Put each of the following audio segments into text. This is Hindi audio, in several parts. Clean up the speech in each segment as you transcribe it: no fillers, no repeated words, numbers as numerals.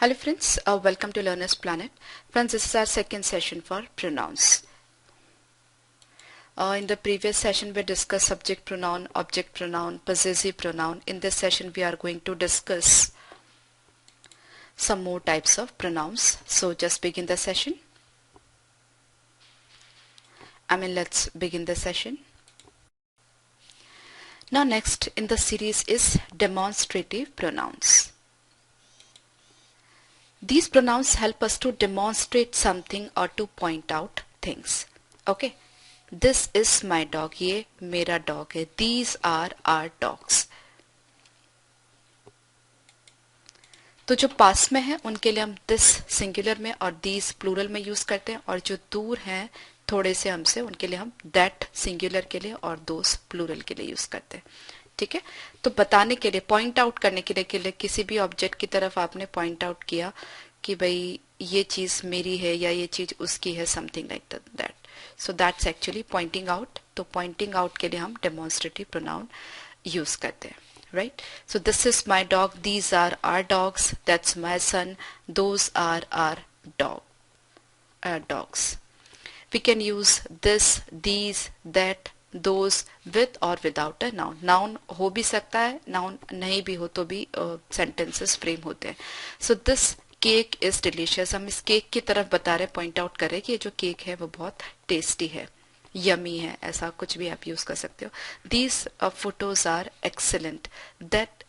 Hello friends, welcome to Learner's Planet. Friends, this is our second session for pronouns. In the previous session we discussed subject pronoun, object pronoun, possessive pronoun. In this session we are going to discuss some more types of pronouns. So just begin the session. Let's begin the session. Now next in the series is demonstrative pronouns. These pronouns help us to demonstrate something or to point out things. Okay. This is my dog. ये मेरा dog है. These are our dogs. तो जो पास में है उनके लिए हम this सिंगुलर में और these प्लूरल में यूज करते हैं, और जो दूर हैं थोड़े से हमसे उनके लिए हम that सिंगुलर के लिए और those प्लूरल के लिए यूज करते हैं. ठीक है. तो बताने के लिए, पॉइंट आउट करने के लिए किसी भी ऑब्जेक्ट की तरफ आपने पॉइंट आउट किया कि भाई ये चीज मेरी है या ये चीज उसकी है, something like that. So that's actually pointing out. तो पॉइंटिंग आउट के लिए हम डेमोन्स्ट्रेटिव प्रोनाउन यूज करते हैं. Right. So this is my dog, these are our dogs, that's my son, those are our dogs. We can use this, these, that, those with or without a noun. Noun हो भी सकता है, noun नहीं भी हो तो भी sentences frame होते हैं. So this cake is delicious. हम इस केक की तरफ बता रहे, पॉइंट आउट कर रहे कि ये जो केक है वो बहुत टेस्टी है, यमी है, ऐसा कुछ भी आप यूज कर सकते हो. These photos are excellent. That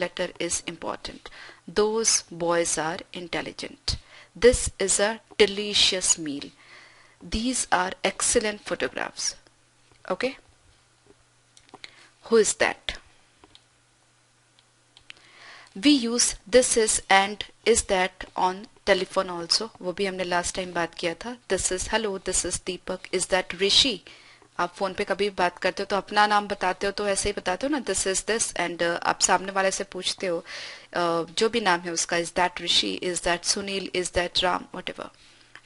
letter is important. Those boys are intelligent. This is a delicious meal. These are excellent photographs. Okay. Who is that? We use this is and is that on telephone also. वो भी हमने last time बात किया था. This is hello, this is Deepak, is that Rishi? आप फोन पे कभी बात करते हो तो अपना नाम बताते हो तो ऐसे ही बताते हो ना, this is this, and आप सामने वाले से पूछते हो जो भी नाम है उसका, is that Rishi, is that Sunil, is that Ram, whatever.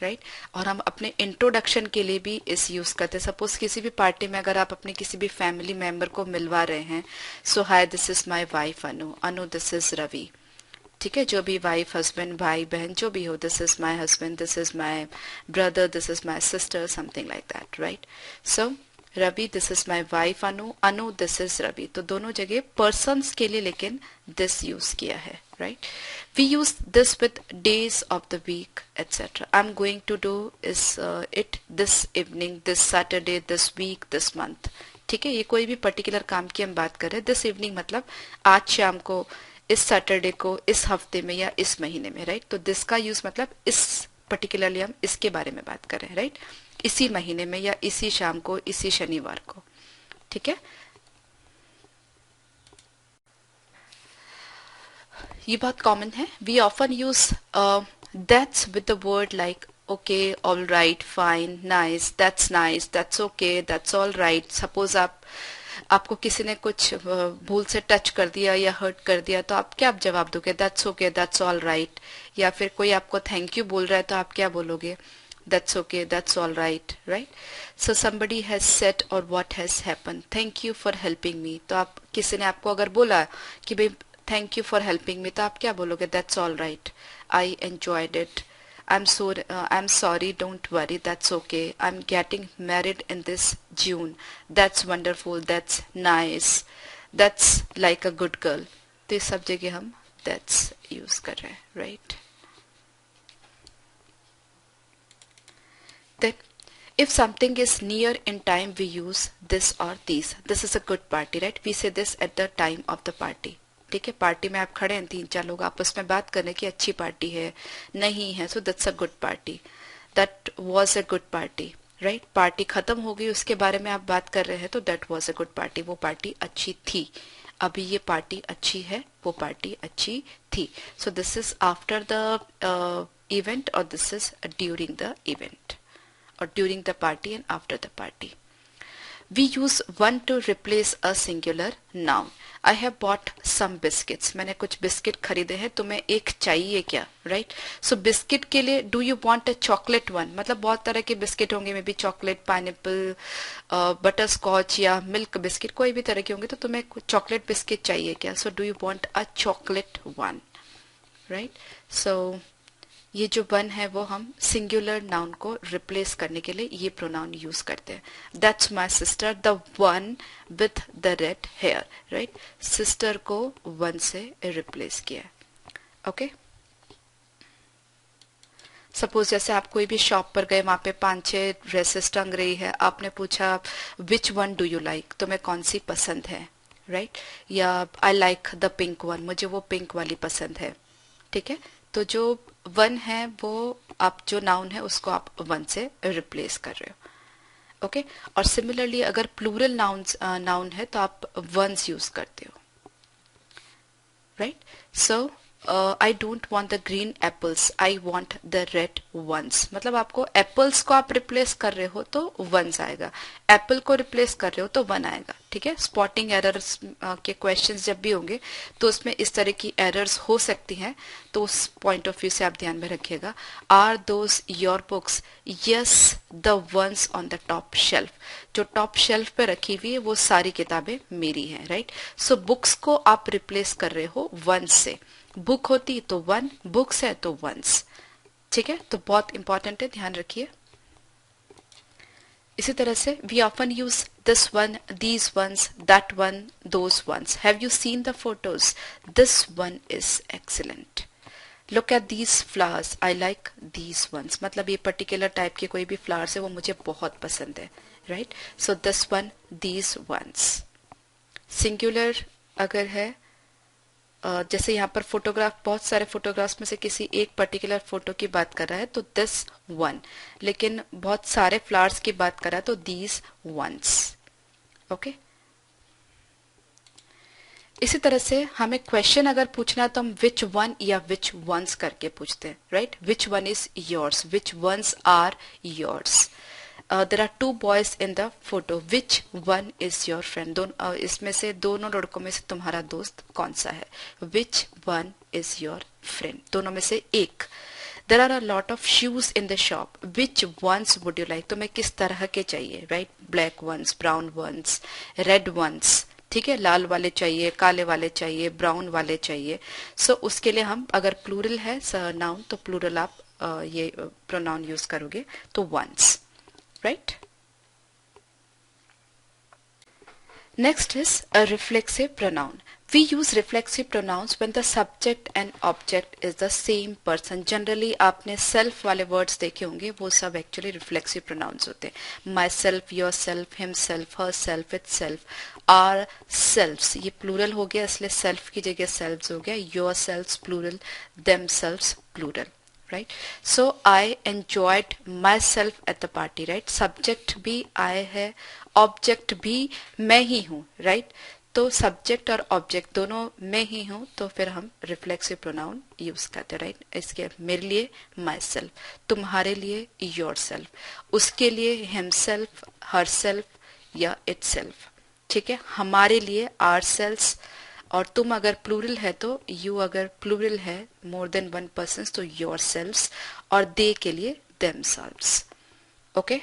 Right. और हम अपने इंट्रोडक्शन के लिए भी इस यूज करते हैं. सपोज किसी भी पार्टी में अगर आप अपने किसी भी फैमिली मेंबर को मिलवा रहे हैं, so hi this is my wife Anu, Anu this is Ravi. ठीक है. जो भी वाइफ, हस्बैंड, भाई बहन जो भी हो, this is my husband, this is my brother, this is my sister, something like that. Right. So Ravi this is my wife Anu, Anu this is Ravi. तो दोनों जगह पर्सन्स के लिए लेकिन दिस यूज किया है. Right. We use this with days of the week, etc. I'm going to do is it this evening, this Saturday, this week, this month. ठीक है. ये कोई भी पर्टिकुलर काम की हम बात कर रहे हैं. दिस इवनिंग मतलब आज शाम को, इस सैटरडे को, इस हफ्ते में या इस महीने में. राइट. तो दिस का यूज मतलब इस पर्टिकुलरली हम इसके बारे में बात कर रहे हैं. राइट. इसी महीने में या इसी शाम को, इसी शनिवार को. ठीक है. ये बहुत कॉमन है. We often use that's with the word like okay, all right, fine, nice, that's okay, that's all right. Suppose आपको किसी ने कुछ भूल से टच कर दिया या हर्ट कर दिया तो आप क्या जवाब दोगे? That's okay, that's all right. या फिर कोई आपको थैंक यू बोल रहा है तो आप क्या बोलोगे? That's okay, that's all right. Right. So somebody has said or what has happened, thank you for helping me. तो आप, किसी ने आपको अगर बोला कि भाई thank you for helping me, तो आप क्या बोलोगे? That's all right, I enjoyed it, I am sorry, don't worry, that's okay, I am getting married in this June, that's wonderful, that's nice, that's like a good girl. तो इस सब जगह हम दैट्स यूज कर रहे हैं. Right. Then if something is near in time we use this or these. This is a good party, right? We say this at the time of the party. ठीक है. पार्टी में आप खड़े हैं, 3-4 लोग आपस में बात करने की, अच्छी पार्टी है, नहीं है, so that's a good party, that was a good party. Right. Party खत्म हो गई, उसके बारे में आप बात कर रहे हैं तो that was a good party, वो पार्टी अच्छी थी. अभी ये पार्टी अच्छी है, वो पार्टी अच्छी थी. So this is after the event और this is during the event, or during the party and after the party. We use one to replace a singular noun. I have bought some biscuits. मैंने कुछ बिस्किट खरीदे हैं, तुम्हें एक चाहिए क्या? राइट. सो बिस्किट के लिए do you want a chocolate one, मतलब बहुत तरह के बिस्किट होंगे, maybe chocolate, pineapple, butterscotch या मिल्क बिस्किट, कोई भी तरह के होंगे. तो तुम्हें चॉकलेट बिस्किट चाहिए क्या? So do you want a chocolate one. Right. So ये जो वन है वो हम सिंगुलर नाउन को रिप्लेस करने के लिए ये प्रोनाउन यूज करते हैं. That's my sister, the one with the red hair. Right, sister को वन से रिप्लेस किया. ओके. सपोज जैसे आप कोई भी शॉप पर गए, वहां पे 5-6 ड्रेसेस टंग रही है, आपने पूछा which one do you like, तुम्हें कौन सी पसंद है. राइट, या I like the pink one, मुझे वो पिंक वाली पसंद है. ठीक है, तो जो वन है वो आप जो नाउन है उसको आप वन से रिप्लेस कर रहे हो. ओके. और सिमिलरली अगर प्लूरल नाउन है तो आप वंस यूज करते हो. Right. So I don't want the green apples, I want the red ones. मतलब आपको एप्पल्स को आप रिप्लेस कर रहे हो तो वंस आएगा, एप्पल को रिप्लेस कर रहे हो तो वन आएगा. ठीक है. स्पॉटिंग एरर्स के क्वेश्चंस जब भी होंगे तो उसमें इस तरह की एरर्स हो सकती हैं, तो उस पॉइंट ऑफ व्यू से आप ध्यान में रखिएगा. Are those your books, yes the ones on the top shelf. जो टॉप शेल्फ पे रखी हुई है वो सारी किताबें मेरी हैं. राइट. सो बुक्स को आप रिप्लेस कर रहे हो वंस से. बुक होती तो वन, बुक्स है तो वंस. ठीक है, तो बहुत इंपॉर्टेंट है, ध्यान रखिए. इसी तरह से we often use this one, these ones, that one, those ones. Have you seen the photos, this one is excellent. Look at these flowers, I like these ones. मतलब ये पर्टिकुलर टाइप के कोई भी फ्लावर्स है वो मुझे बहुत पसंद है. Right. So this one, these once. Singular अगर है, जैसे यहाँ पर फोटोग्राफ, बहुत सारे फोटोग्राफ्स में से किसी एक पर्टिकुलर फोटो की बात कर रहा है तो दिस वन, लेकिन बहुत सारे फ्लावर्स की बात कर रहा है तो दीज वंस. ओके. इसी तरह से हमें क्वेश्चन अगर पूछना है तो हम विच वन या विच वंस करके पूछते हैं. Right. Which one is yours, which ones are yours. There are 2 boys in the photo, which one is your friend. इसमें से दोनों लड़कों में से तुम्हारा दोस्त कौन सा है. Which one is your friend, दोनों में से एक. There are a lot of shoes in the shop, which ones would you like. तुम्हें किस तरह के चाहिए. Right. Black ones, brown ones, red ones. ठीक है, लाल वाले चाहिए, काले वाले चाहिए, ब्राउन वाले चाहिए. सो उसके लिए हम अगर प्लूरल है नाउन तो प्लूरल आप ये प्रोनाउन यूज करोगे तो once. Right? Next is a reflexive pronoun. We use reflexive pronouns when the subject and object is the same person. Generally आपने self वाले words देखे होंगे, वो सब actually reflexive pronouns होते हैं. Myself, yourself, himself, herself, itself, ourselves. ये plural हो गया, इसलिए self की जगह selves हो गया. Yourselves plural, themselves plural. Right. So I enjoyed myself at the party. Right. Subject भी I है, object भी मैं ही हूँ. Right. तो subject और object दोनों मैं ही हूँ, तो फिर हम reflexive pronoun यूज करते हैं. राइट. इसके मेरे लिए myself, तुम्हारे लिए yourself, उसके लिए himself, herself या itself. ठीक है. हमारे लिए ourselves, और तुम अगर प्लूरल है तो यू, अगर प्लूरल है मोर देन वन पर्सन तो योर सेल्व्स, और दे के लिए themselves. Okay.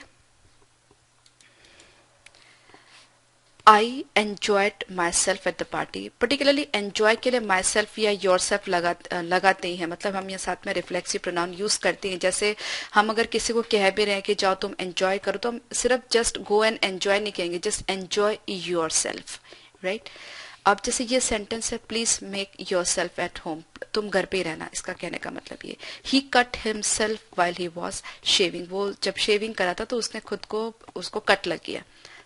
I enjoyed my self at the party. Particularly enjoy के लिए माई सेल्फ या योर सेल्फ लगाते ही हैं. मतलब हम ये साथ में रिफ्लेक्सिव प्रोनाउन यूज करते हैं. जैसे हम अगर किसी को कह भी रहे हैं कि जाओ तुम एंजॉय करो, तो हम सिर्फ जस्ट गो एंड एंजॉय नहीं कहेंगे, just enjoy your self. Right. अब जैसे ये सेंटेंस है, please make your self at home, तुम घर पे ही रहना. इसका कहने का मतलब ये, he cut himself while he was shaving. वो जब शेविंग करा था तो उसने खुद को, उसको कट लग गया,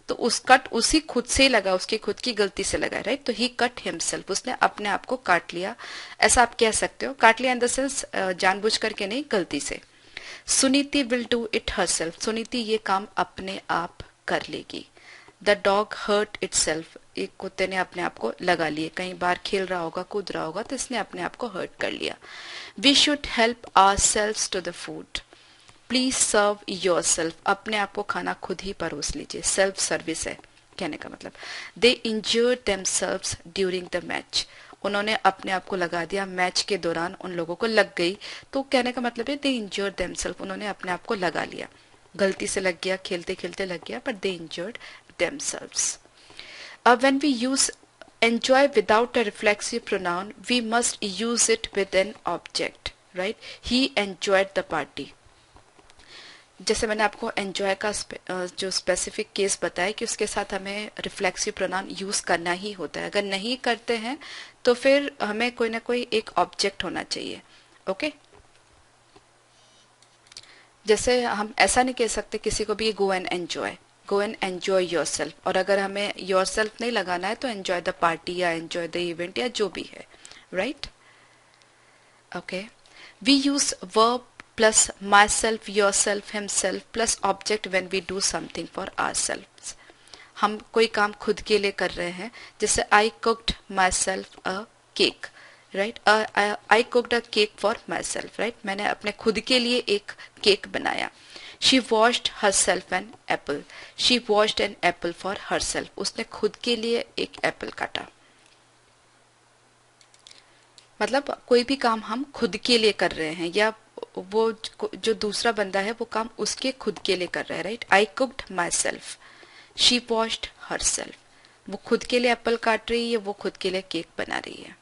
तो उस कट उसी खुद से ही लगा, उसकी खुद की गलती से लगा. राइट. तो ही कट हिमसेल्फ, उसने अपने आप को काट लिया. ऐसा आप कह सकते हो. काट लिया इन द सेंस जानबूझ करके नहीं, गलती से. Suniti will do it herself. Suniti ये काम अपने आप कर लेगी. The dog hurt itself. एक कुत्ते ने अपने आप को लगा लिए, कई बार खेल रहा होगा, कूद रहा होगा, तो इसने अपने आप को हर्ट कर लिया. We should help ourselves to the food. Please serve yourself. अपने आप को खाना खुद ही परोस लीजिए. सेल्फ सर्विस है कहने का मतलब. They injured themselves during the match. उन्होंने अपने आप को लगा दिया, मैच के दौरान उन लोगों को लग गई, तो कहने का मतलब है दे इंजर्ड देमसेल्फ, उन्होंने अपने आप को लगा लिया, गलती से लग गया, खेलते खेलते लग गया, but they injured themselves. When we use enjoy without a reflexive pronoun, we must use it with an object, right? He enjoyed the party. जैसे मैंने आपको एंजॉय का जो स्पेसिफिक केस बताया कि उसके साथ हमें रिफ्लेक्सिव प्रोनाउन यूज करना ही होता है. अगर नहीं करते हैं तो फिर हमें कोई ना कोई एक ऑब्जेक्ट होना चाहिए. ओके जैसे हम ऐसा नहीं कह सकते किसी को भी गो एंड एंजॉय योरसेल्फ, और अगर हमें योरसेल्फ नहीं लगाना है तो एंजॉय द पार्टी या एंजॉय द इवेंट या जो भी है, right? Okay we use verb plus myself, yourself, himself plus object when we do something for ourselves. हम कोई काम खुद के लिए कर रहे हैं, जैसे I cooked myself a cake, right? I cooked a cake for myself, right? मैंने अपने खुद के लिए एक केक बनाया. She washed herself an apple. She washed an apple for herself. उसने खुद के लिए एक एप्पल काटा. मतलब कोई भी काम हम खुद के लिए कर रहे हैं या वो जो दूसरा बंदा है वो काम उसके खुद के लिए कर रहा है, right? I cooked my self, she washed her self. वो खुद के लिए एप्पल काट रही है, वो खुद के लिए केक बना रही है.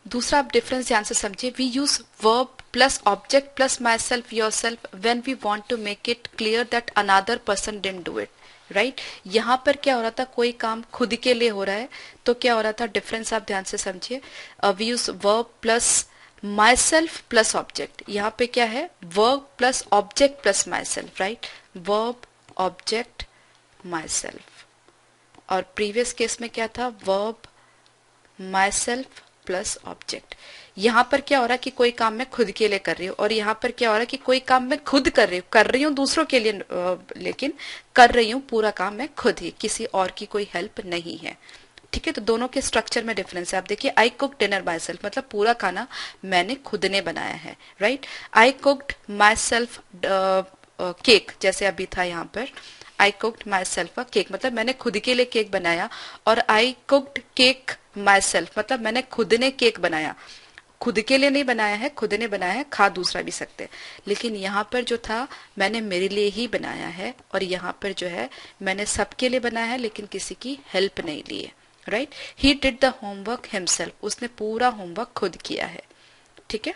दूसरा आप डिफरेंस ध्यान से समझिए. We use verb plus object plus myself yourself when we want to make it clear that another person didn't do it, right? यहाँ पर क्या हो रहा था, कोई काम खुद के लिए हो रहा है तो क्या हो रहा था, डिफरेंस आप ध्यान से समझिए. We use verb plus myself plus object. यहाँ पे क्या है, verb plus object plus myself, right? Verb object myself. और प्रीवियस केस में क्या था, verb myself plus object. यहाँ पर क्या हो रहा है कि कोई काम मैं खुद के लिए कर रही हूँ, और यहाँ पर क्या हो रहा है कि कोई काम मैं खुद कर रही हूँ दूसरों के लिए, लेकिन कर रही हूँ पूरा काम मैं खुद ही, किसी और की कोई हेल्प नहीं है. ठीक है, तो दोनों के स्ट्रक्चर में डिफरेंस है. आप देखिए, आई कुक डिनर माई सेल्फ मतलब पूरा खाना मैंने खुद ने बनाया है, right? I cooked my self cake, जैसे अभी था यहाँ पर आई कुक्ड माई सेल्फ केक मतलब मैंने खुद के लिए केक बनाया. और I cooked cake my self मतलब मैंने खुद ने केक बनाया. खुद के लिए नहीं बनाया है, खुद ने बनाया है, खा दूसरा भी सकते. लेकिन यहाँ पर जो था मैंने मेरे लिए ही बनाया है, और यहाँ पर जो है मैंने सबके लिए बनाया है लेकिन किसी की हेल्प नहीं ली है, right? He did the homework himself, उसने पूरा होमवर्क खुद किया है. ठीक है,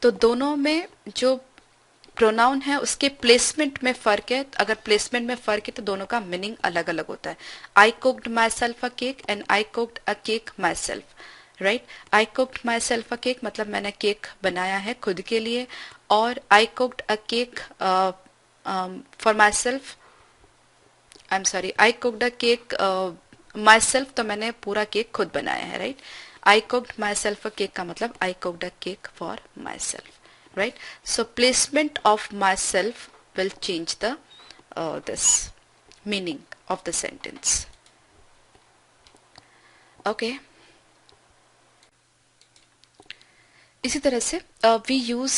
तो दोनों में जो प्रोनाउन है उसके प्लेसमेंट में फर्क है. अगर प्लेसमेंट में फर्क है तो दोनों का मीनिंग अलग अलग होता है. I cooked myself a cake and I cooked a cake myself, right? I cooked myself a cake मतलब मैंने केक बनाया है खुद के लिए, और I cooked a cake for myself, I am sorry, I cooked a cake myself तो मैंने पूरा केक खुद बनाया है, right? I cooked myself a cake का मतलब I cooked a cake for my self, right? So placement of myself will change the this meaning of the sentence. Okay. इसी तरह से we use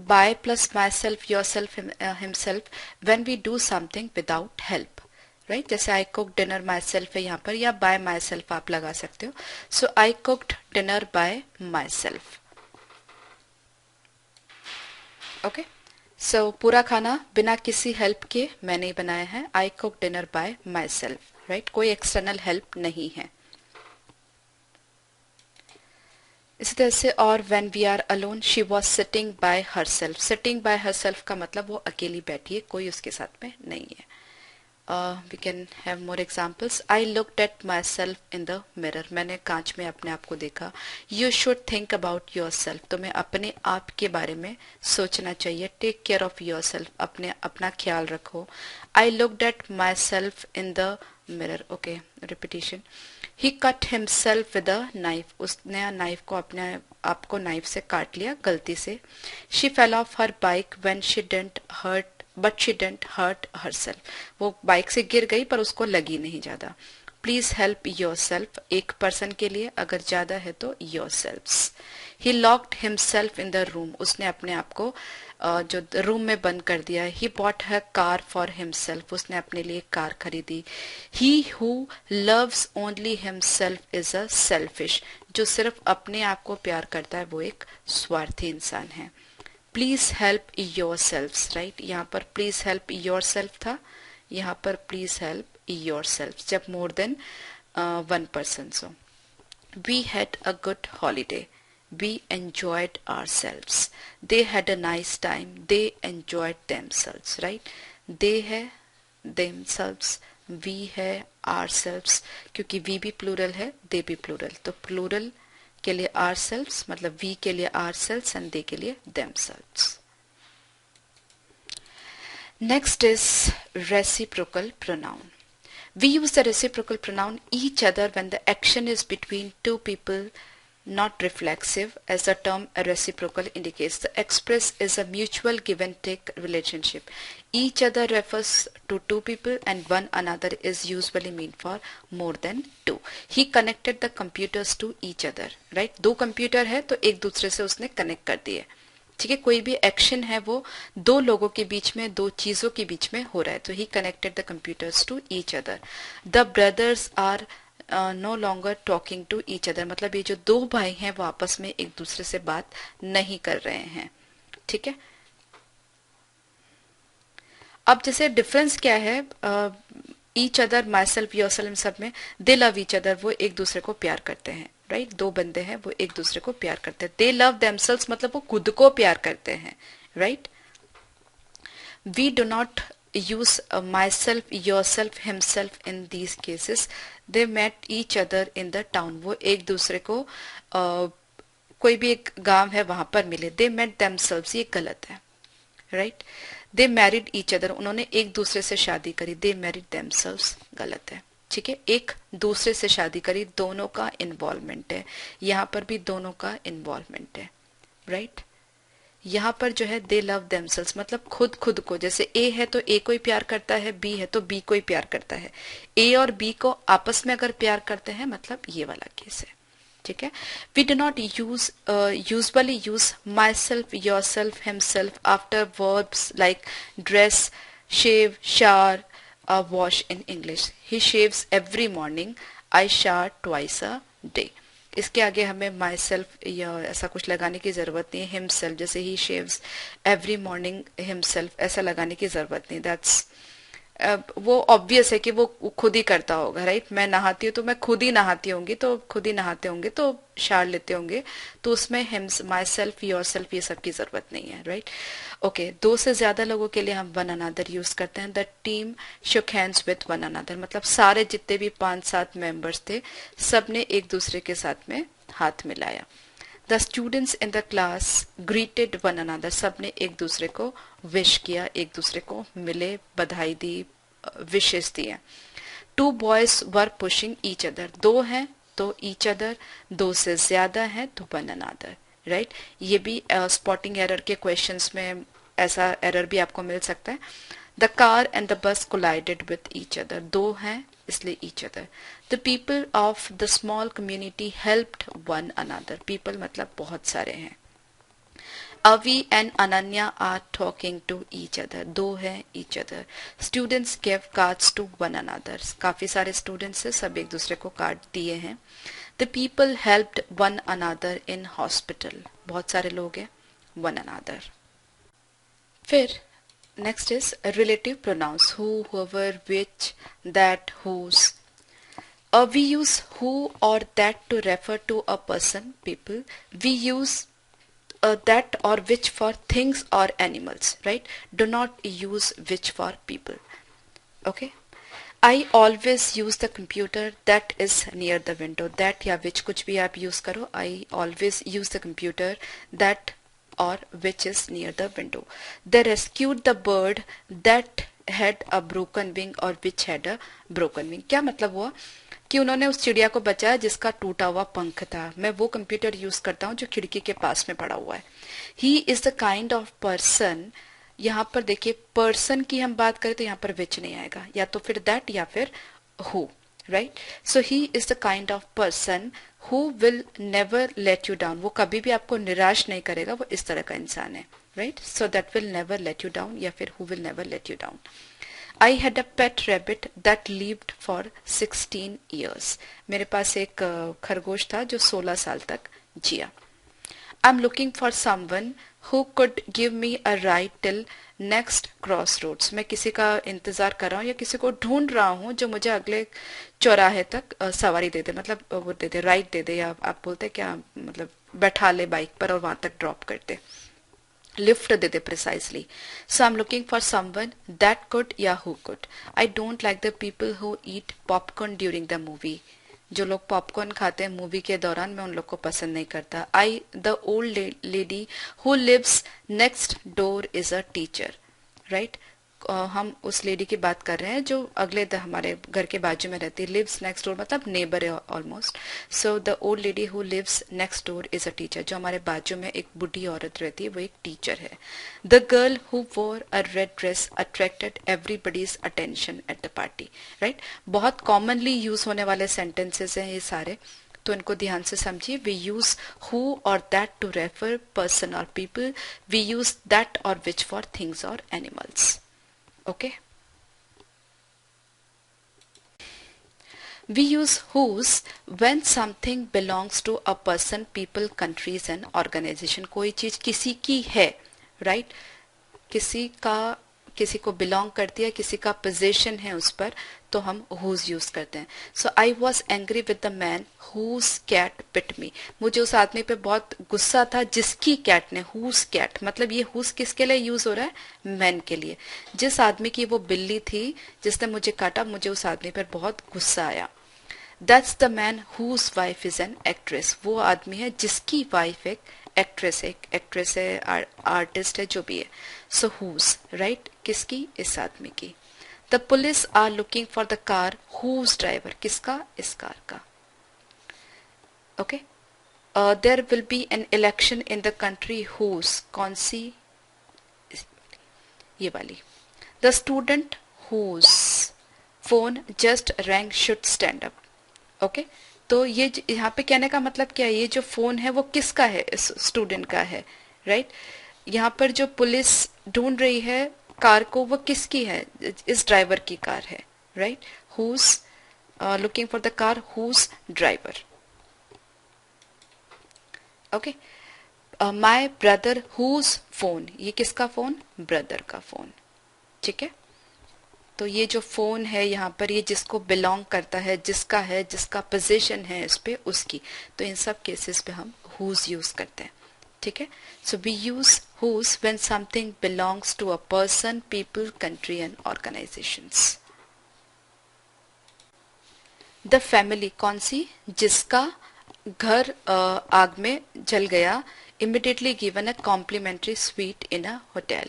by plus myself, yourself, himself when we do something without help, right? जैसे I cooked dinner myself है यहाँ पर, या by myself आप लगा सकते हो. So I cooked dinner by myself. Okay, so पूरा खाना बिना किसी हेल्प के मैंने बनाया है. I cook dinner by myself, right? कोई एक्सटर्नल हेल्प नहीं है. इसी तरह से, और when we are alone she was sitting by herself. Sitting by herself का मतलब वो अकेली बैठी है, कोई उसके साथ में नहीं है. we can have more examples. I looked at myself in the mirror. मैंने कांच में अपने आप को देखा. You should think about yourself. तुम्हें अपने आप के बारे में सोचना चाहिए. Take care of yourself. अपना ख्याल रखो. I looked at myself in the mirror. Okay, repetition. He cut himself with a knife. उसने नाइफ को अपने आप को नाइफ से काट लिया गलती से. She fell off her bike when she didn't hurt but she didn't hurt herself. वो बाइक से गिर गई पर उसको लगी नहीं ज्यादा. प्लीज हेल्प योर सेल्फ, एक पर्सन के लिए, अगर ज्यादा है तो yourselves. He locked himself in the room. उसने अपने आप को जो रूम में बंद कर दिया. ही बॉट है कार फॉर हिमसेल्फ. उसने अपने लिए कार खरीदी. He who loves only himself is a selfish. जो सिर्फ अपने आप को प्यार करता है वो एक स्वार्थी इंसान है. Please help your self, right? यहाँ पर प्लीज हेल्प योर सेल्फ था, यहाँ पर प्लीज हेल्प योर सेल्फ. जब more than one person. So we had a good holiday. We enjoyed ourselves. They had a nice time. They enjoyed themselves, right? They है themselves, we है ourselves, क्योंकि we भी plural है, they भी plural, तो plural के लिए ourselves मतलब we के लिए ourselves and they के लिए themselves. Next is reciprocal pronoun. We use the reciprocal pronoun each other when the action is between two people, not reflexive, as the term reciprocal indicates. The express is a mutual give and take relationship. Each other refers to two people and one another is usually mean for more than two. He connected the computers to each other, right? दो कंप्यूटर है तो एक दूसरे से उसने कनेक्ट कर दिए. ठीक है, कोई भी एक्शन है वो दो लोगों के बीच में, दो चीजों के बीच में हो रहा है. तो he connected the computers to each other. The brothers are no longer talking to each other, मतलब ये जो दो भाई हैं वो आपस में एक दूसरे से बात नहीं कर रहे हैं. ठीक है, अब जैसे डिफरेंस क्या है, each other, my self, your self, सब में दे लव ईच अदर, वो एक दूसरे को प्यार करते हैं, राइट? दो बंदे हैं वो एक दूसरे को प्यार करते हैं. दे लव देमसेल्व्स मतलब वो खुद को प्यार करते हैं, right? We do not use myself, yourself, himself in these cases. They met each other in the town. वो एक दूसरे को कोई भी एक गांव है वहां पर मिले. They met themselves, ये गलत है, right? They married each other. उन्होंने एक दूसरे से शादी करी. They married themselves, गलत है. ठीक है, एक दूसरे से शादी करी, दोनों का इन्वॉल्वमेंट है. यहाँ पर भी दोनों का इन्वॉल्वमेंट है, राइट? यहाँ पर जो है दे लव देमसेल्व्स मतलब खुद को, जैसे ए है तो ए को ही प्यार करता है, बी है तो बी को ही प्यार करता है. ए और बी को आपस में अगर प्यार करते हैं मतलब ये वाला केस है. ठीक है, we do not usually use myself, yourself, himself after verbs like dress, shave, shower, wash in English. He shaves every morning, I shower twice a day. इसके आगे हमें माई सेल्फ या ऐसा कुछ लगाने की जरूरत नहीं है. हिम सेल्फ, जैसे he shaves every morning himself, ऐसा लगाने की जरूरत नहीं. दैट्स वो ऑब्वियस है कि वो खुद ही करता होगा, राइट? मैं नहाती हूँ तो मैं खुद ही नहाती होंगी, तो खुद ही नहाते होंगे तो शावर लेते होंगे, तो उसमें him, my self, your self, ये सब की जरूरत नहीं है, राइट? ओके, दो से ज्यादा लोगों के लिए हम वन अनदर यूज करते हैं. The team shook hands with one another मतलब सारे जितने भी 5-7 मेंबर्स थे सब ने एक दूसरे के साथ में हाथ मिलाया. The students in the class greeted one another, सब ने एक दूसरे को विश किया, एक दूसरे को मिले, बधाई दी, विशेष दिए. Two boys were pushing each other, दो हैं तो ईच अदर, दो से ज्यादा है तो वन अनदर, राइट? ये भी स्पॉटिंग एरर के क्वेश्चंस में ऐसा एरर भी आपको मिल सकता है. The car and the bus collided with each other, दो हैं इसलिए each other. The people of the small community helped one another, people मतलब बहुत सारे हैं. Avi and Ananya are talking to each other, दो हैं each other. Students give cards to one another, काफी सारे स्टूडेंट्स हैं, सब एक दूसरे को कार्ड दिए हैं. The people helped one another in hospital, बहुत सारे लोग हैं, वन अनदर. फिर next is relative pronouns, who, whoever, which, that, whose. We use who or that to refer to a person, people. We use that or which for things or animals, right? Do not use which for people. Okay, I always use the computer that is near the window. That या which कुछ भी आप use करो. I always use the computer that or which is near the window. They rescued the bird that had a broken wing or which had a broken wing. क्या मतलब हुआ कि उन्होंने उस चिड़िया को बचाया जिसका टूटा हुआ पंख था. मैं वो कंप्यूटर यूज करता हूँ जो खिड़की के पास में पड़ा हुआ है. He is the kind of person, यहाँ पर देखिए पर्सन की हम बात करें तो यहाँ पर विच नहीं आएगा, या तो फिर दैट या फिर who, right? So he is the kind of person who will never let you down, वो कभी भी आपको निराश नहीं करेगा, वो इस तरह का इंसान है, right? So that will never let you down या फिर who will never let you down. I had a pet rabbit that lived for 16 years. मेरे पास एक खरगोश था जो 16 साल तक जिया. I'm looking for someone who could give me a ride till next crossroads, मैं किसी का इंतजार कर रहा हूँ या किसी को ढूंढ रहा हूँ जो मुझे अगले चौराहे तक सवारी दे दे, मतलब वो दे दे, राइड दे दे, या आप बोलते क्या, मतलब बैठा ले बाइक पर और वहां तक ड्रॉप कर दे, लिफ्ट दे दे precisely. So I am looking for someone that could या who could. I don't like the people who eat popcorn during the movie. जो लोग पॉपकॉर्न खाते हैं मूवी के दौरान, मैं उन लोग को पसंद नहीं करता. I the old lady who lives next door is a teacher. Right, हम उस लेडी की बात कर रहे हैं जो हमारे घर के बाजू में रहती है. लिव्स नेक्स्ट डोर मतलब नेबर है almost. So the old lady who lives next door is a teacher. जो हमारे बाजू में एक बुढ़ी औरत रहती है वो एक टीचर है. द गर्ल हु वोर अ red dress attracted everybody's attention at the party. Right, बहुत कॉमनली यूज होने वाले सेंटेंसेस हैं ये सारे, तो इनको ध्यान से समझिए. वी यूज हु और दैट टू रेफर पर्सन और पीपल. वी यूज दैट और विच फॉर थिंग्स और animals. Okay, we use whose when something belongs to a person, people, countries and organization. कोई चीज किसी की है, right? किसी को बिलोंग करती है, किसी का पोजीशन है उस पर, तो हम whose यूज करते हैं. So I was angry with the man whose cat bit me. मुझे उस आदमी पे बहुत गुस्सा था जिसकी कैट ने, whose cat, मतलब ये whose किसके लिए यूज हो रहा है, मैन के लिए. जिस आदमी की वो बिल्ली थी जिसने मुझे काटा, मुझे उस आदमी पर बहुत गुस्सा आया. That's the man whose wife is an actress. वो आदमी है जिसकी वाइफ एक एक्ट्रेस है, आर्टिस्ट है, जो भी है. सो whose, राइट, किसकी, इस आदमी की. The police are looking for the car whose driver, किसका, इस कार का. Okay, there will be an election in the country whose, कौन सी, ये वाली. द student whose phone just rang should stand up. Okay, तो ये यहाँ पे कहने का मतलब क्या है, ये जो फोन है वो किसका है, इस स्टूडेंट का है. राइट, यहाँ पर जो पुलिस ढूंढ रही है कार को, वो किसकी है, इस ड्राइवर की कार है. Right, who's looking for the car whose driver. Okay, my brother whose phone, ये किसका फोन, ब्रदर का फोन. ठीक है, तो ये जो फोन है यहाँ पर, ये जिसको बिलोंग करता है, जिसका है, जिसका पोजीशन है इस पे, उसकी. तो इन सब केसेस पे हम whose यूज करते हैं. ठीक है, so we use whose when something belongs to a person, people, country and organizations. The family, कौन सी, जिसका घर आग में जल गया, immediately given a complimentary suite in a hotel.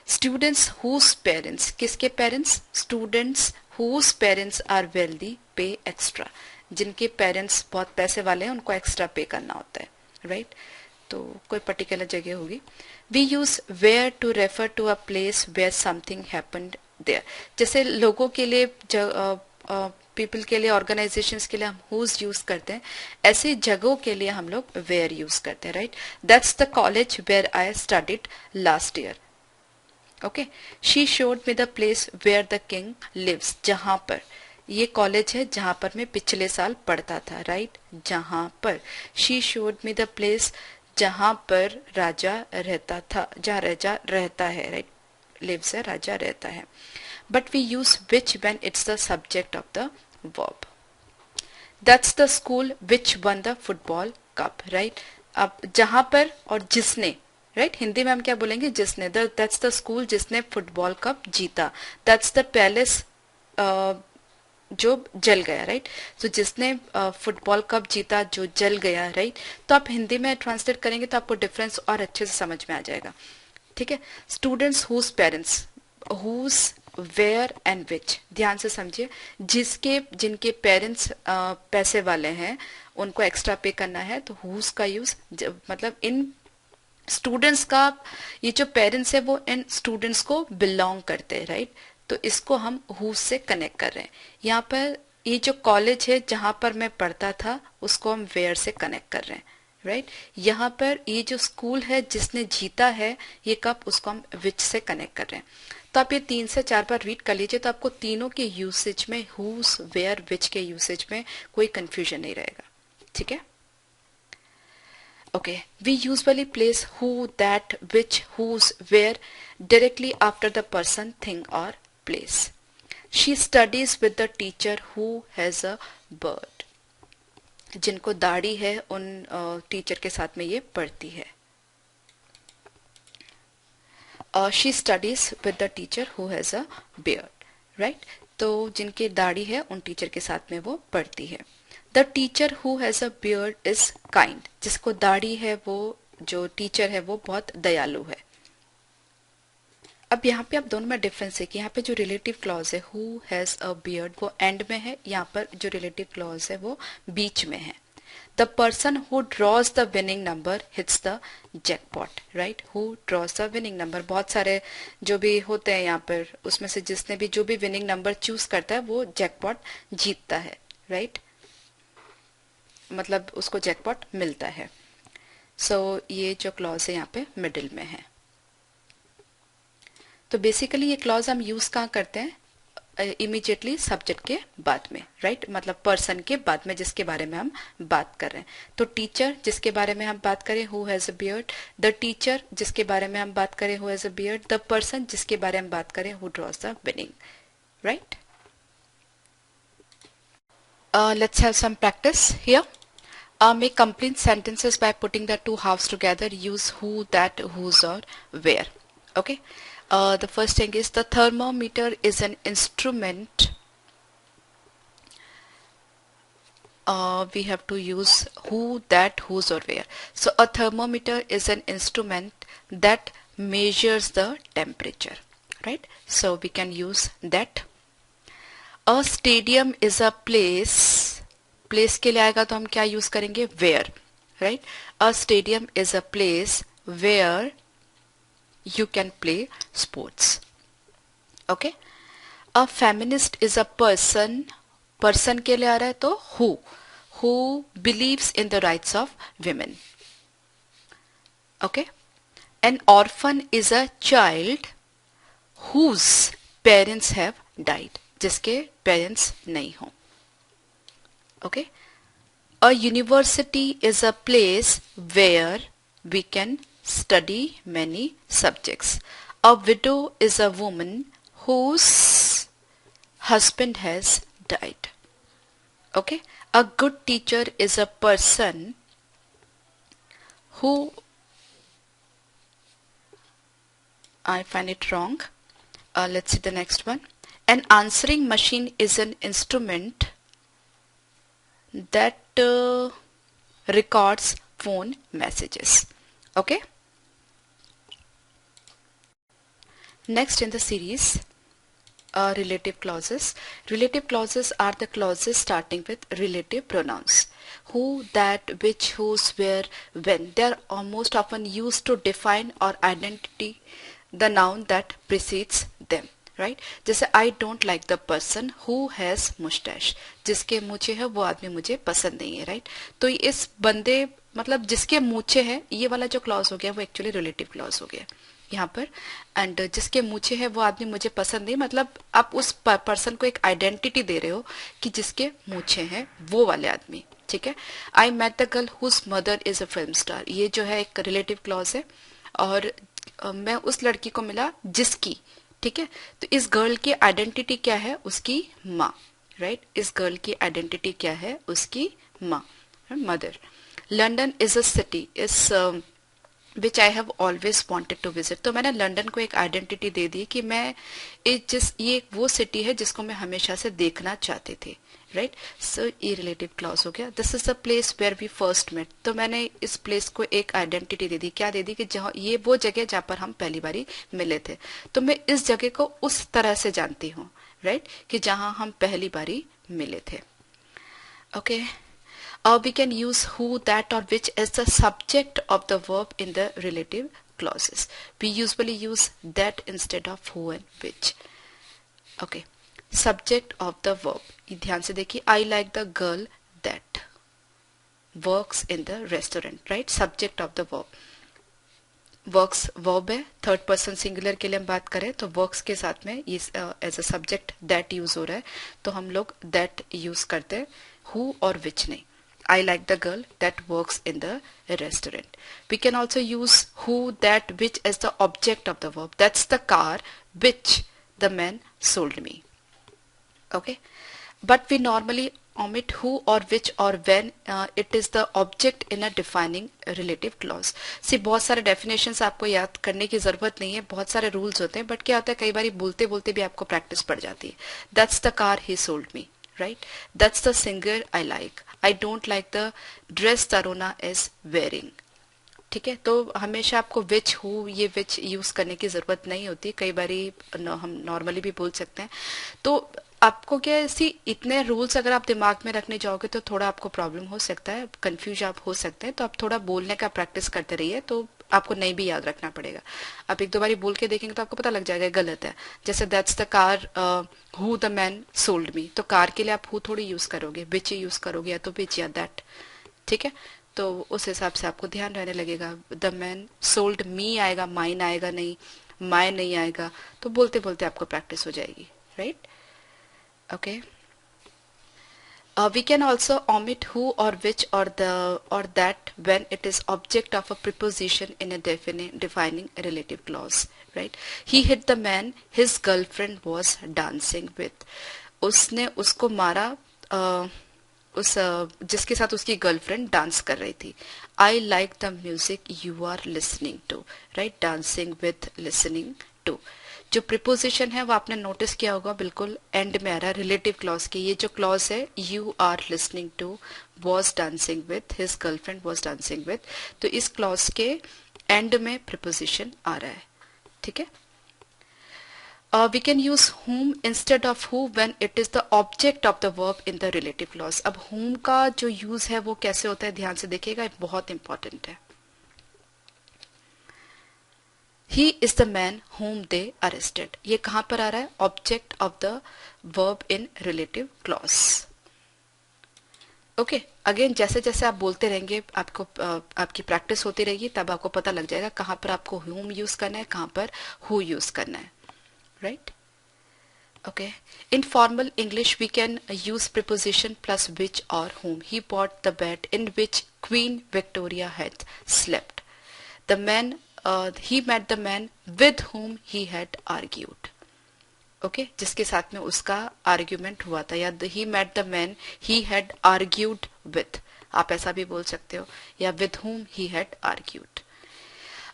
Students whose parents, किसके parents, students whose parents are wealthy pay extra. जिनके पेरेंट्स बहुत पैसे वाले हैं उनको एक्स्ट्रा पे करना होता है. राइट, तो कोई पर्टिकुलर जगह होगी. We use where to refer to a place where something happened there. जैसे लोगों के लिए, पीपल के लिए, ऑर्गेनाइजेशंस के लिए हम whose यूज करते हैं, ऐसे जगहों के लिए हम लोग वेयर यूज करते हैं. Right, that's the college where I studied last year. Okay, she showed me the place where the king lives. जहां पर, ये कॉलेज है जहां पर मैं पिछले साल पढ़ता था. राइट, जहां पर. She showed me the place, जहां पर राजा रहता था, जहां राजा रहता है. राइट, लिव्स है, राजा रहता है. But we use which when it's the subject of the verb. That's the school which won the football cup. Right, अब जहां पर और जिसने, राइट, हिंदी में हम क्या बोलेंगे, जिसने. That's the school जिसने फुटबॉल कप जीता. That's the palace जो जल गया. राइट, तो जिसने फुटबॉल कप जीता जो जल गया. राइट, तो आप हिंदी में ट्रांसलेट करेंगे तो आपको डिफरेंस और अच्छे से समझ में आ जाएगा. ठीक है, students whose parents, whose where and which, ध्यान से समझिए. जिनके पेरेंट्स पैसे वाले हैं उनको एक्स्ट्रा पे करना है, तो whose का यूज, मतलब इन स्टूडेंट्स का, ये जो पेरेंट्स है वो इन स्टूडेंट्स को बिलोंग करते हैं. राइट, तो इसको हम whose से कनेक्ट कर रहे हैं. यहाँ पर ये जो कॉलेज है जहां पर मैं पढ़ता था उसको हम वेयर से कनेक्ट कर रहे हैं. राइट, यहाँ पर ये जो स्कूल है जिसने जीता है, ये कप, उसको हम विच से कनेक्ट कर रहे हैं. तो आप ये 3 से 4 बार रीड कर लीजिए तो आपको तीनों के यूसेज में, whose, where, which के यूसेज में कोई कंफ्यूजन नहीं रहेगा. ठीक है, Okay, we usually place who, that, which, whose, where directly after the person, thing or place. She studies with the teacher who has a beard. जिनको दाढ़ी है उन टीचर के साथ में ये पढ़ती है. She studies with the teacher who has a beard. Right? तो जिनके दाढ़ी है उन टीचर के साथ में वो पढ़ती है. The teacher who has a beard is kind. जिसको दाढ़ी है वो जो टीचर है वो बहुत दयालु है. अब यहाँ पे आप दोनों में डिफरेंस है कि यहाँ पे जो रिलेटिव क्लॉज है हु हैज अ बियर्ड वो एंड में है, यहाँ पर जो रिलेटिव क्लॉज है वो बीच में है. The person who draws the winning number hits the jackpot. Right, who draws the winning number. बहुत सारे जो भी होते हैं यहाँ पर उसमें से जिसने भी जो भी विनिंग नंबर चूज करता है वो जैकपॉट जीतता है. राइट, मतलब उसको जैकपॉट मिलता है. सो ये जो क्लॉज है यहाँ पे मिडिल में है. तो बेसिकली ये क्लॉज हम यूज कहाँ करते हैं? इमीडिएटली सब्जेक्ट के बाद में. राइट, मतलब पर्सन के बाद में जिसके बारे में हम बात कर रहे हैं. तो टीचर जिसके बारे में हम बात करें who has a beard, the teacher जिसके बारे में हम बात करें who has a beard, the person जिसके बारे में बात करें who draws the winning. Right, let's have some practice here. Make complete sentences by putting the two halves together. Use who, that, whose or where. Okay. The first thing is the thermometer is an instrument. We have to use who, that, whose or where. So a thermometer is an instrument that measures the temperature. Right. So we can use that. A stadium is a place. Place के लिए आएगा तो हम क्या यूज करेंगे? Where. Right. A stadium is a place where you can play sports. Okay. A feminist is a person. Person के लिए आ रहा है तो who believes in the rights of women. Okay. An orphan is a child whose parents have died. जिसके पेरेंट्स नहीं हो. Okay. A university is a place where we can study many subjects. A widow is a woman whose husband has died. Okay. A good teacher is a person who, I find it wrong. Let's see the next one. An answering machine is an instrument that records phone messages. Okay. Next in the series, relative clauses. Relative clauses are the clauses starting with relative pronouns. Who, that, which, whose, where, when. They are most often used to define or identify the noun that precedes them. Right. जैसे I don't like the person who has moustache. जिसके मूछे है वो आदमी मुझे पसंद नहीं है. राइट. तो इस बंदे मतलब जिसके मूछे है ये वाला जो क्लॉज हो गया वो एक्चुअली रिलेटिव क्लॉज हो गया यहाँ पर. एंड जिसके मूछे है वो आदमी मुझे पसंद नहीं, मतलब आप उस पर्सन को एक आइडेंटिटी दे रहे हो कि जिसके मूछे हैं वो वाले आदमी. ठीक है. I met the girl whose mother is a film star. ये जो है एक रिलेटिव क्लॉज है. और मैं उस लड़की को मिला जिसकी. ठीक है. तो इस गर्ल की आइडेंटिटी क्या है? उसकी माँ. राइट. इस गर्ल की आइडेंटिटी क्या है? उसकी माँ, mother. London is a city is which I have always wanted to visit. तो मैंने लंदन को एक आइडेंटिटी दे दी कि मैं ये वो सिटी है जिसको मैं हमेशा से देखना चाहते थे. राइट. सो ये रिलेटिव क्लॉज हो गया. This is the place where we first met. तो मैंने इस प्लेस को एक आइडेंटिटी दे दी. क्या दे दी? कि जहाँ ये वो जगह जहाँ पर हम पहली बारी मिले थे. तो मैं इस जगह को उस तरह से जानती हूँ. राइट. कि जहाँ हम पहली बारी मिले थे. Okay. We can use who, that or which as the subject of the verb in the relative clauses. We usually use that instead of who and which. Okay. Subject of the verb. ये ध्यान से देखिए. I like the girl that works in the restaurant. Right. Subject of the verb. Works verb है. थर्ड पर्सन सिंगुलर के लिए हम बात करें तो works के साथ में ये as a subject that use हो रहा है. तो हम लोग that यूज करते हैं. who और which नहीं. I like the girl that works in the restaurant. We can also use who, that, which as the object of the verb. That's the car which the man sold me. Okay, but we normally omit who or which or when it is the object in a defining relative clause. सी बहुत सारे डेफिनेशंस आपको याद करने की जरूरत नहीं है, बहुत सारे रूल्स होते हैं, बट क्या होता है कई बार बोलते बोलते भी आपको प्रैक्टिस पड़ जाती है. That's the car he sold me, right. That's the singer I like. I don't like the dress Taruna is wearing. ठीक है, तो हमेशा आपको विच, हु, ये विच यूज करने की जरूरत नहीं होती. कई बारी हम नॉर्मली भी बोल सकते हैं. तो आपको क्या ऐसी इतने रूल्स अगर आप दिमाग में रखने जाओगे तो थोड़ा आपको प्रॉब्लम हो सकता है, कंफ्यूज आप हो सकते हैं. तो आप थोड़ा बोलने का प्रैक्टिस करते रहिए, तो आपको नहीं भी याद रखना पड़ेगा. आप एक दो बारी बोल के देखेंगे तो आपको पता लग जाएगा गलत है. जैसे that's the car who the man sold me, तो कार के लिए आप हु थोड़ी यूज करोगे, विच यूज करोगे, या तो विच या दैट. ठीक है, तो उस हिसाब से आपको ध्यान रहने लगेगा. द मैन सोल्ड मी आएगा, माइन आएगा नहीं, माय नहीं आएगा. तो बोलते बोलते आपको प्रैक्टिस हो जाएगी, right. Okay. We can also omit who or which or the or that when it is object of a preposition in a defining relative clause, right. He hit the man his girlfriend was dancing with. उसने उसको मारा जिसके साथ उसकी गर्लफ्रेंड डांस कर रही थी. I like the music you are listening to, right. Dancing with, listening to. जो प्रिपोजिशन है वो आपने नोटिस किया होगा बिल्कुल एंड में आ रहा है रिलेटिव क्लॉज की. ये जो क्लॉज है you are listening to, was dancing with, his girlfriend was dancing with, तो इस क्लॉज के एंड में प्रिपोजिशन आ रहा है. ठीक है. We can use whom instead of who when it is the object of the verb in the relative clause. अब whom का जो यूज है वो कैसे होता है ध्यान से देखिएगा, बहुत इंपॉर्टेंट है. He is the man whom they arrested. ये कहां पर आ रहा है, object of the verb in relative clause. Okay, again जैसे जैसे आप बोलते रहेंगे आपको आपकी प्रैक्टिस होती रहेगी, तब आपको पता लग जाएगा कहां पर आपको whom यूज करना है, कहां पर who यूज करना है, right. Okay. In formal English, we can use preposition plus which or whom. He bought the bed in which Queen Victoria had slept. The man he met the man with whom he had argued. Okay, जिसके साथ में उसका आर्ग्यूमेंट हुआ था, या he met the man he had argued with, आप ऐसा भी बोल सकते हो, या with whom he had argued.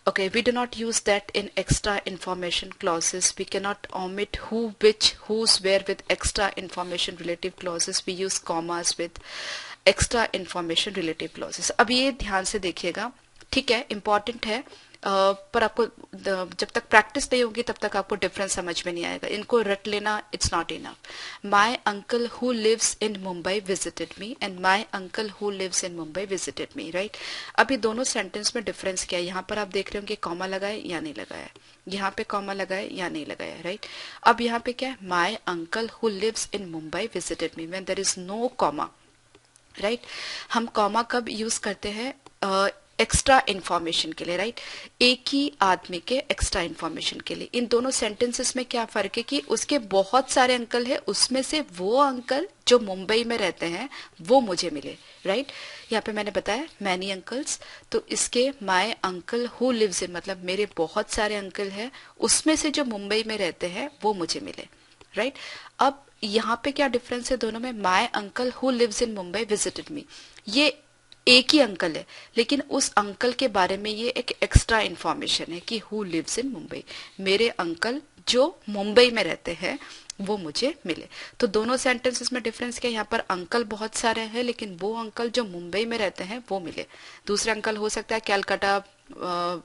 Okay, we do not use that in extra information clauses. We cannot omit who, which, whose, where with extra information relative clauses. We use commas with extra information relative clauses. अब ये ध्यान से देखिएगा, ठीक है, इंपॉर्टेंट है, पर आपको जब तक प्रैक्टिस नहीं होगी तब तक आपको डिफरेंस समझ में नहीं आएगा. इनको रट लेना it's not enough. My uncle who lives in Mumbai visited me and my uncle who lives in Mumbai visited me, right. अभी दोनों सेंटेंस में डिफरेंस क्या है, यहाँ पर आप देख रहे हो कि कॉमा लगाए या नहीं लगाया, यहाँ पे कॉमा लगाए या नहीं लगाया, राइट. अब यहाँ पे क्या है, my uncle who lives in Mumbai visited me, when there is no comma, right. हम कॉमा कब यूज करते हैं, एक्स्ट्रा इंफॉर्मेशन के लिए, राइट. एक ही आदमी के एक्स्ट्रा इंफॉर्मेशन के लिए. इन दोनों सेंटेंसेस में क्या फर्क है कि उसके बहुत सारे अंकल है, उसमें से वो अंकल जो मुंबई में रहते हैं वो मुझे मिले, राइट. यहाँ पे मैंने बताया मैनी अंकल्स, तो इसके my uncle who lives in मतलब मेरे बहुत सारे अंकल हैं, उसमें से जो मुंबई में रहते हैं वो मुझे मिले, राइट. अब यहाँ पे क्या डिफरेंस है दोनों में, my uncle who lives in Mumbai visited me, ये एक ही अंकल है, लेकिन उस अंकल के बारे में ये एक एक्स्ट्रा इंफॉर्मेशन है कि हु लिव्स इन मुंबई, मेरे अंकल जो मुंबई में रहते हैं वो मुझे मिले. तो दोनों सेंटेंसेस में डिफरेंस क्या है, यहाँ पर अंकल बहुत सारे हैं लेकिन वो अंकल जो मुंबई में रहते हैं वो मिले. दूसरे अंकल हो सकता है कैलकाटा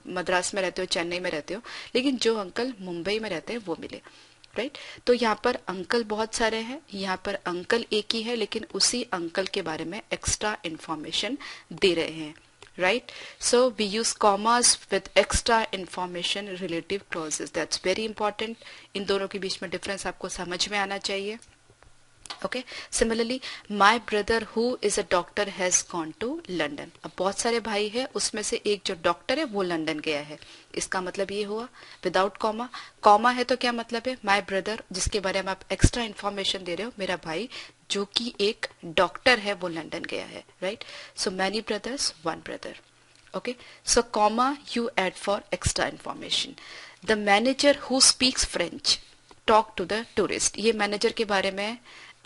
मद्रास में रहते हो, चेन्नई में रहते हो, लेकिन जो अंकल मुंबई में रहते हैं वो मिले, राइट. तो यहाँ पर अंकल बहुत सारे हैं, यहाँ पर अंकल एक ही है लेकिन उसी अंकल के बारे में एक्स्ट्रा इंफॉर्मेशन दे रहे हैं, right. So we use commas with extra information relative clauses, that's very important. इन दोनों के बीच में डिफरेंस आपको समझ में आना चाहिए. Okay, similarly my brother who is a doctor has gone to London. अब बहुत सारे भाई है, उसमें से एक जो डॉक्टर है वो लंदन गया है। इसका मतलब ये हुआ विदाउट कॉमा। कॉमा है तो क्या मतलब है, माई ब्रदर जिसके बारे में आप एक्स्ट्रा इन्फॉर्मेशन दे रहे हो, मेरा भाई जो कि एक डॉक्टर है वो लंदन गया है, right. So many brothers one brother. Okay, so comma you add for extra information. The manager who speaks French talk to the tourist. ये मैनेजर के बारे में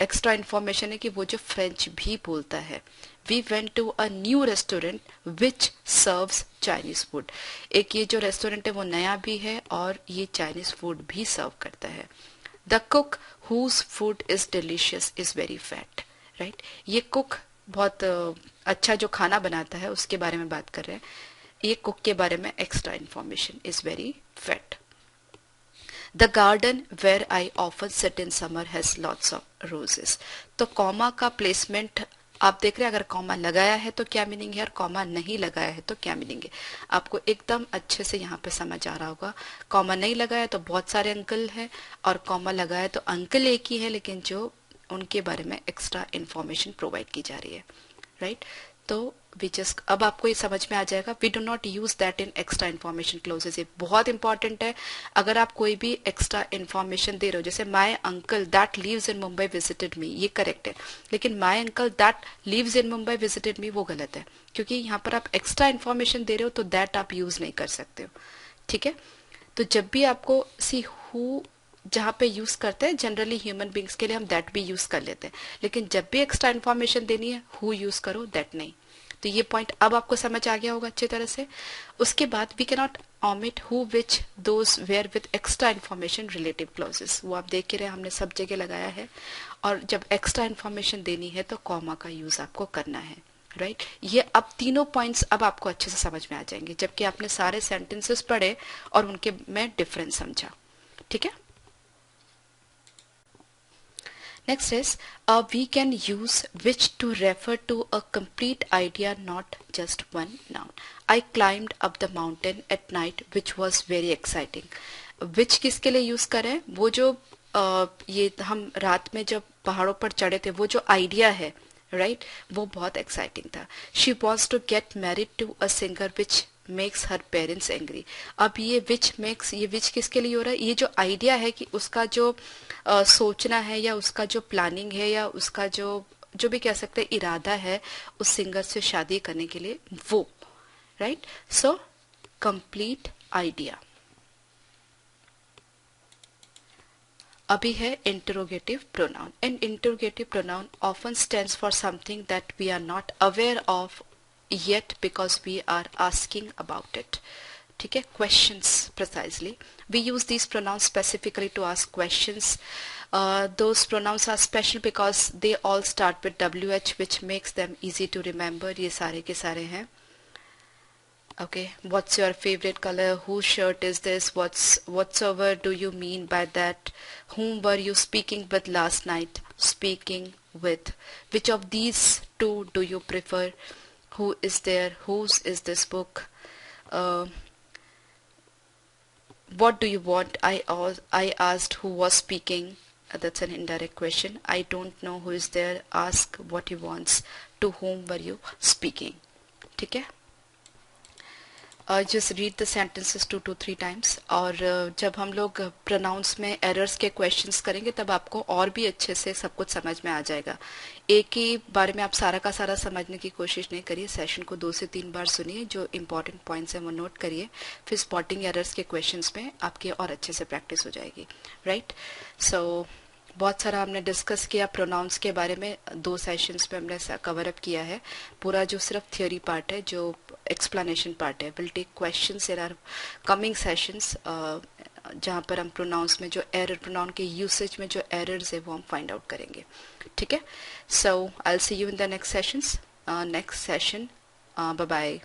एक्स्ट्रा इन्फॉर्मेशन है कि वो जो फ्रेंच भी बोलता है। We went to a new restaurant which serves Chinese food. एक ये जो रेस्टोरेंट है वो नया भी है और ये चाइनीज फूड भी सर्व करता है। The cook whose food is delicious is very fat. Right? ये कुक बहुत अच्छा जो खाना बनाता है उसके बारे में बात कर रहे हैं। ये कुक के बारे में extra information is very fat. The garden where I often sit in summer has lots of roses. तो कॉमा का प्लेसमेंट आप देख रहे हैं, अगर कॉमा लगाया है तो क्या मीनिंग है और कॉमा नहीं लगाया है तो क्या मीनिंग है, आपको एकदम अच्छे से यहाँ पे समझ आ रहा होगा। कॉमा नहीं लगाया तो बहुत सारे अंकल है, और कॉमा लगाया तो अंकल एक ही है लेकिन जो उनके बारे में एक्स्ट्रा इन्फॉर्मेशन प्रोवाइड की जा रही है, राइट। तो वी जस्ट, अब आपको ये समझ में आ जाएगा, we do not use that in extra information clauses. ये बहुत इंपॉर्टेंट है। अगर आप कोई भी एक्स्ट्रा इन्फॉर्मेशन दे रहे हो, जैसे my uncle that lives in Mumbai visited me, ये करेक्ट है, लेकिन my uncle that lives in Mumbai visited me वो गलत है, क्योंकि यहाँ पर आप एक्स्ट्रा इन्फॉर्मेशन दे रहे हो तो दैट आप यूज नहीं कर सकते हो, ठीक है। तो जब भी आपको सी हु जहाँ पे यूज करते हैं, जनरली ह्यूमन बींग्स के लिए हम दैट भी यूज कर लेते हैं, लेकिन जब भी एक्स्ट्रा इन्फॉर्मेशन देनी है हु यूज करो, दैट नहीं। तो ये पॉइंट अब आपको समझ आ गया होगा अच्छी तरह से। उसके बाद we can not omit who which those where with extra information relative clauses, वो आप देख के रहे हमने सब जगह लगाया है। और जब एक्स्ट्रा इन्फॉर्मेशन देनी है तो कॉमा का यूज आपको करना है, राइट। ये अब तीनों पॉइंट्स अब आपको अच्छे से समझ में आ जाएंगे, जबकि आपने सारे सेंटेंसेस पढ़े और उनके में डिफरेंस समझा, ठीक है। Next is we can use which to refer to a complete idea, not just one noun. I climbed up the mountain at night, which was very exciting. Which किसके लिए यूज करें, वो जो ये हम रात में जब पहाड़ों पर चढ़े थे वो जो आइडिया है, राइट, वो बहुत एक्साइटिंग था। She wants to get married to a singer which makes her parents angry. अब ये विच मेक्स, ये विच किसके लिए हो रहा है, ये जो आइडिया है कि उसका जो सोचना है या उसका जो प्लानिंग है या उसका जो भी कह सकते हैं इरादा है उस सिंगर से शादी करने के लिए, वो, राइट। So complete idea. अभी है interrogative pronoun. And interrogative pronoun often stands for something that we are not aware of yet because we are asking about it, ठीक है। questions precisely, we use these pronouns specifically to ask questions. Those pronouns are special because they all start with wh, which makes them easy to remember. ये सारे के सारे हैं। okay, what's your favorite color, whose shirt is this, whatsoever do you mean by that, whom were you speaking with last night, speaking with, which of these two do you prefer, who is there, whose is this book, what do you want, I asked who was speaking, that's an indirect question, I don't know who is there, ask what he wants, to whom were you speaking, ठीक है। Just read the sentences 2 to 3 times। और जब हम लोग प्रोनाउंस में एरर्स के क्वेश्चंस करेंगे तब आपको और भी अच्छे से सब कुछ समझ में आ जाएगा। एक ही बारे में आप सारा का सारा समझने की कोशिश नहीं करिए, सेशन को 2 से 3 बार सुनिए, जो इंपॉर्टेंट पॉइंट्स हैं वो नोट करिए, फिर स्पॉटिंग एरर्स के क्वेश्चंस में आपकी और अच्छे से प्रैक्टिस हो जाएगी, राइट। सो बहुत सारा हमने डिस्कस किया प्रोनाउंस के बारे में, 2 सेशंस में हमने कवर अप किया है। पूरा जो सिर्फ थियोरी पार्ट है, जो एक्सप्लेनेशन पार्ट है, will take questions in our coming sessions, जहाँ पर हम प्रोनाउंस में जो एरर, प्रोनाउन के यूसेज में जो एरर्स है वो हम फाइंड आउट करेंगे, ठीक है। So I will see you in the next session, bye bye.